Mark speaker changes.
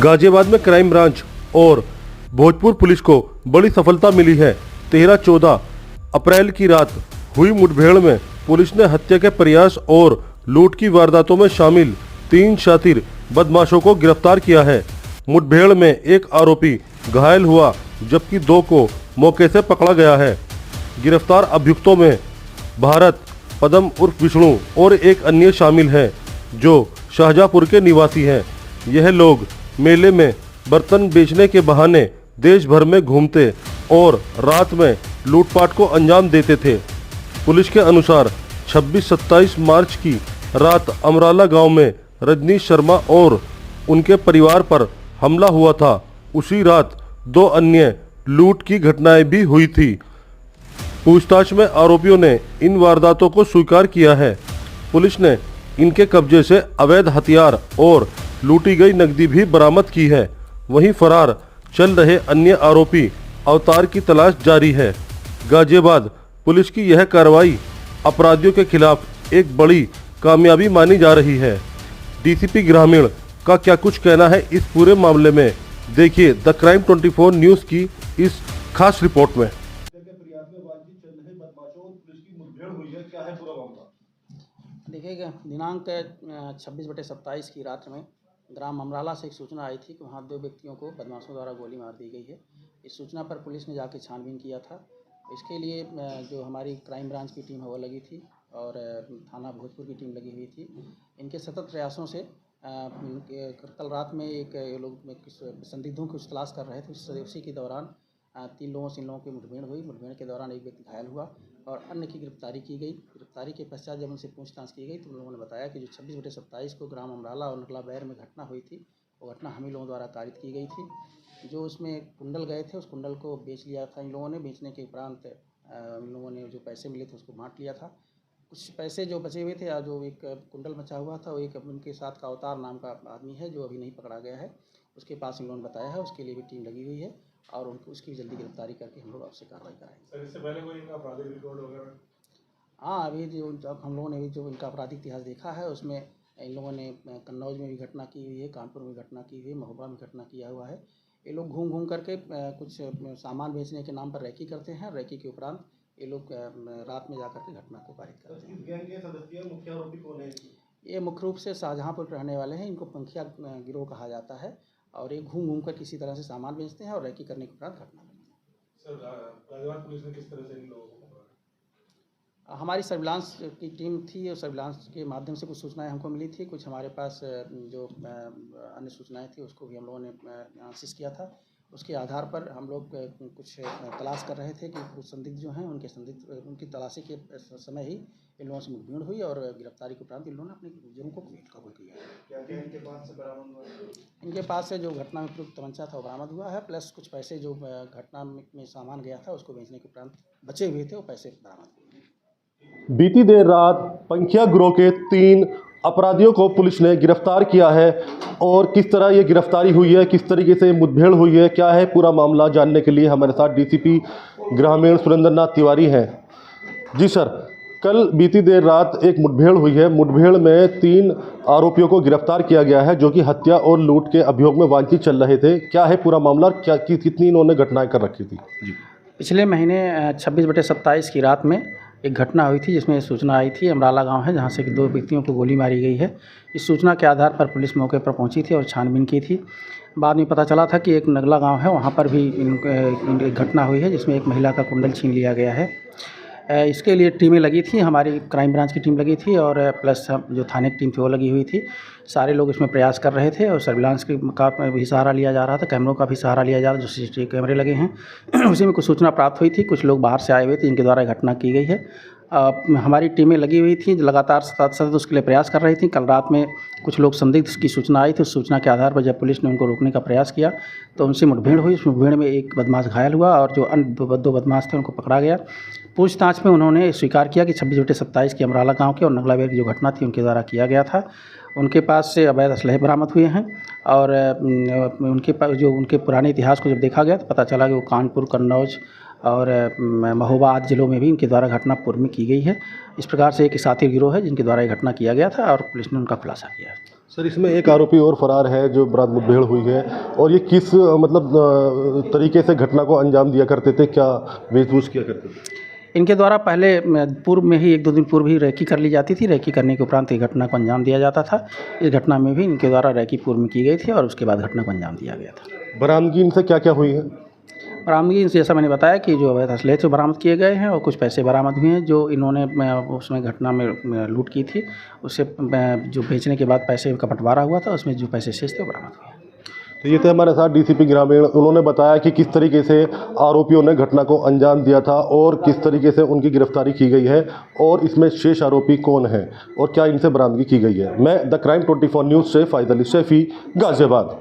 Speaker 1: गाजियाबाद में crime branch और Bhojpur police को बड़ी सफलता मिली है। 13-14 अप्रैल की रात हुई मुठभेड़ में पुलिस ने हत्या के प्रयास और लूट की वारदातों में शामिल 3 शातिर बदमाशों को गिरफ्तार किया है। मुठभेड़ में एक आरोपी घायल हुआ जबकि 2 को मौके से पकड़ा गया है। गिरफ्तार अभियुक्तों में भारत, पदम उर्फ विष्णु और एक अन्य शामिल हैं जो शाहजहांपुर के निवासी हैं। यह लोग मेले में बर्तन बेचने के बहाने देश भर में घूमते और रात में लूटपाट को अंजाम देते थे। पुलिस के अनुसार 26-27 मार्च की रात अमराला गांव में रजनीश शर्मा और उनके परिवार पर हमला हुआ था। उसी रात 2 अन्य लूट की घटनाएं भी हुई थी। पूछताछ में आरोपियों ने इन वारदातों को स्वीकार किया है। पुलिस ने इनके कब्जे से अवैध हथियार और लूटी गई नकदी भी बरामद की है। वहीं फरार चल रहे अन्य आरोपी अवतार की तलाश जारी है। गाजियाबाद पुलिस की यह कार्रवाई अपराधियों के खिलाफ एक बड़ी कामयाबी मानी जा रही है। डीसीपी ग्रामीण का क्या कुछ कहना है इस पूरे मामले में, देखिए द क्राइम 24 न्यूज़ की इस खास रिपोर्ट में।
Speaker 2: देखिएगा, दिनांक 26/27 की रात में ग्राम अमराला से एक सूचना आई थी कि वहाँ 2 व्यक्तियों को बदमाशों द्वारा गोली मार दी गई है। इस सूचना पर पुलिस ने जाके छानबीन किया था। इसके लिए जो हमारी क्राइम ब्रांच की टीम है वो लगी थी और थाना भोजपुर की टीम लगी हुई थी। इनके सतत प्रयासों से कल रात में ये लोग संदिग्धों की तलाश कर रहे थे। उसी के दौरान 3 लोगों से इन लोगों की मुठभेड़ हुई। मुठभेड़ के दौरान एक व्यक्ति घायल हुआ और अन्य की गिरफ्तारी की गई। गिरफ्तारी के पश्चात जब उनसे पूछताछ की गई तो उन लोगों ने बताया कि जो 26/27 को ग्राम अमराला और नगला बैर में घटना हुई थी, वो घटना हम ही लोगों द्वारा कारित की गई थी। जो उसमें कुंडल गए थे, उस कुंडल को बेच लिया था इन लोगों ने। बेचने के उपरांत इन लोगों ने जो पैसे मिले थे उसको बांट लिया था। कुछ पैसे जो बचे हुए थे या जो एक कुंडल बचा हुआ था, वो एक उनके साथ का अवतार नाम का आदमी है जो अभी नहीं पकड़ा गया है, उसके पास इन लोगों ने बताया है। उसके लिए भी टीम लगी हुई है और उनको उसकी जल्दी गिरफ्तारी करके हम लोग आपसे कार्रवाई कराएंगे।
Speaker 3: सर, इससे पहले कोई इनका आपराधिक रिकॉर्ड वगैरह?
Speaker 2: हाँ, अभी जो हम लोगों ने भी जो इनका आपराधिक इतिहास देखा है उसमें इन लोगों ने कन्नौज में भी घटना की हुई है, कानपुर में घटना की हुई है, महोबा में घटना किया हुआ है। ये लोग घूम घूम करके कुछ सामान बेचने के नाम पर रैकी करते हैं। रैकी के उपरांत ये लोग रात में जाकर के घटना को पारित करते हैं।
Speaker 3: इस गैंग के सदस्य मुख्य आरोपी कौन है?
Speaker 2: ये मुख्य रूप से शाहजहांपुर के रहने वाले हैं। इनको पंखिया गिरोह कहा जाता है और ये घूम घूम कर किसी तरह से सामान बेचते हैं और रैकी करने के उपरांत घटना करते हैं।
Speaker 3: सर, गाजियाबाद पुलिस ने किस तरह से इन लोगों को पकड़ा?
Speaker 2: हमारी सर्विलांस की टीम थी और सर्विलांस के माध्यम से कुछ सूचनाएं हमको मिली थी। कुछ हमारे पास जो अन्य सूचनाएं थी उसको भी हम लोगों ने एनालिसिस किया था। उसके आधार पर हम लोग कुछ तलाश कर रहे थे कि कुछ संदिग्ध जो हैं उनकी तलाशी के समय ही इन लोगों से मुठभेड़ हुई और गिरफ्तारी के उपरांत इन लोगों ने अपने जुर्म को कबूल किया है।
Speaker 3: क्या इनके पास से बरामद हुआ?
Speaker 2: इनके पास से जो घटना में प्रयुक्त तमंचा था वो बरामद हुआ है, प्लस कुछ पैसे जो घटना में सामान गया था उसको बेचने के उपरांत बचे हुए थे वो पैसे बरामद हुए।
Speaker 1: बीती देर रात पंखिया गिरोह के 3 अपराधियों को पुलिस ने गिरफ्तार किया है और किस तरह ये गिरफ्तारी हुई है, किस तरीके से मुठभेड़ हुई है, क्या है पूरा मामला, जानने के लिए हमारे साथ डीसीपी ग्रामीण सुरेंद्र नाथ तिवारी हैं। जी सर, कल बीती देर रात एक मुठभेड़ हुई है। मुठभेड़ में 3 आरोपियों को गिरफ्तार किया गया है जो कि हत्या और लूट के अभियोग में वांछित चल रहे थे। क्या है पूरा मामला, क्या कितनी इन्होंने घटनाएं कर रखी थी? जी,
Speaker 2: पिछले महीने 26/27 की रात में एक घटना हुई थी जिसमें सूचना आई थी। अमराला गांव है जहां से 2 व्यक्तियों को गोली मारी गई है। इस सूचना के आधार पर पुलिस मौके पर पहुंची थी और छानबीन की थी। बाद में पता चला था कि एक नगला गांव है, वहां पर भी एक घटना हुई है जिसमें एक महिला का कुंडल छीन लिया गया है। इसके लिए टीमें लगी थी, हमारी क्राइम ब्रांच की टीम लगी थी और प्लस जो थाने की टीम थी वो लगी हुई थी। सारे लोग इसमें प्रयास कर रहे थे और सर्विलांस का भी सहारा लिया जा रहा था, कैमरों का भी सहारा लिया जा रहा था, जो CCTV कैमरे लगे हैं उसी में कुछ सूचना प्राप्त हुई थी। कुछ लोग बाहर से आए हुए थे जिनके द्वारा घटना की गई है। हमारी टीमें लगी हुई थी, लगातार सतत उसके लिए प्रयास कर रही थी। कल रात में कुछ लोग संदिग्ध की सूचना आई थी। उस सूचना के आधार पर जब पुलिस ने उनको रोकने का प्रयास किया तो उनसे मुठभेड़ हुई। उस मुठभेड़ में एक बदमाश घायल हुआ और जो अन्य 2 बदमाश थे उनको पकड़ा गया। पूछताछ में उन्होंने स्वीकार किया कि 26/27 की अमराला गांव के और नगला बैर की जो घटना थी उनके द्वारा किया गया था। उनके पास से अवैध असलहे बरामद हुए हैं और उनके पास जो उनके पुराने इतिहास को जब देखा गया तो पता चला कि वो कानपुर, कन्नौज और महोबा आदि जिलों में भी इनके द्वारा घटना पूर्व में की गई है। इस प्रकार से एक साथी गिरोह है जिनके द्वारा ये घटना किया गया था और पुलिस ने उनका खुलासा किया।
Speaker 1: सर इसमें एक आरोपी और फरार है जो बरात मुठभेड़ हुई है, और ये किस तरीके से घटना को अंजाम दिया करते थे, क्या वेशभूष किया करते थे?
Speaker 2: इनके द्वारा पहले पूर्व में ही 1-2 दिन पूर्व ही रैकी कर ली जाती थी। रैकी करने के उपरांत ये घटना को अंजाम दिया जाता था। इस घटना में भी इनके द्वारा रैकी पूर्व में की गई थी और उसके बाद घटना को अंजाम दिया गया था।
Speaker 1: बरामदगी इनसे क्या क्या हुई है?
Speaker 2: बरामदगी इनसे जैसा मैंने बताया कि जो अवैध असले थे बरामद किए गए हैं और कुछ पैसे बरामद हुए हैं जो इन्होंने उसमें घटना में लूट की थी। उससे जो बेचने के बाद पैसे का बंटवारा हुआ था उसमें जो पैसे शेष थे वो बरामद हुए।
Speaker 1: तो ये थे हमारे साथ डीसीपी ग्रामीण। उन्होंने बताया कि किस तरीके से आरोपियों ने घटना को अंजाम दिया था और किस तरीके से उनकी गिरफ्तारी की गई है और इसमें शेष आरोपी कौन है और क्या इनसे बरामदगी की गई है। मैं द क्राइम 24 न्यूज़ से फायद अली शैफी, गाजियाबाद।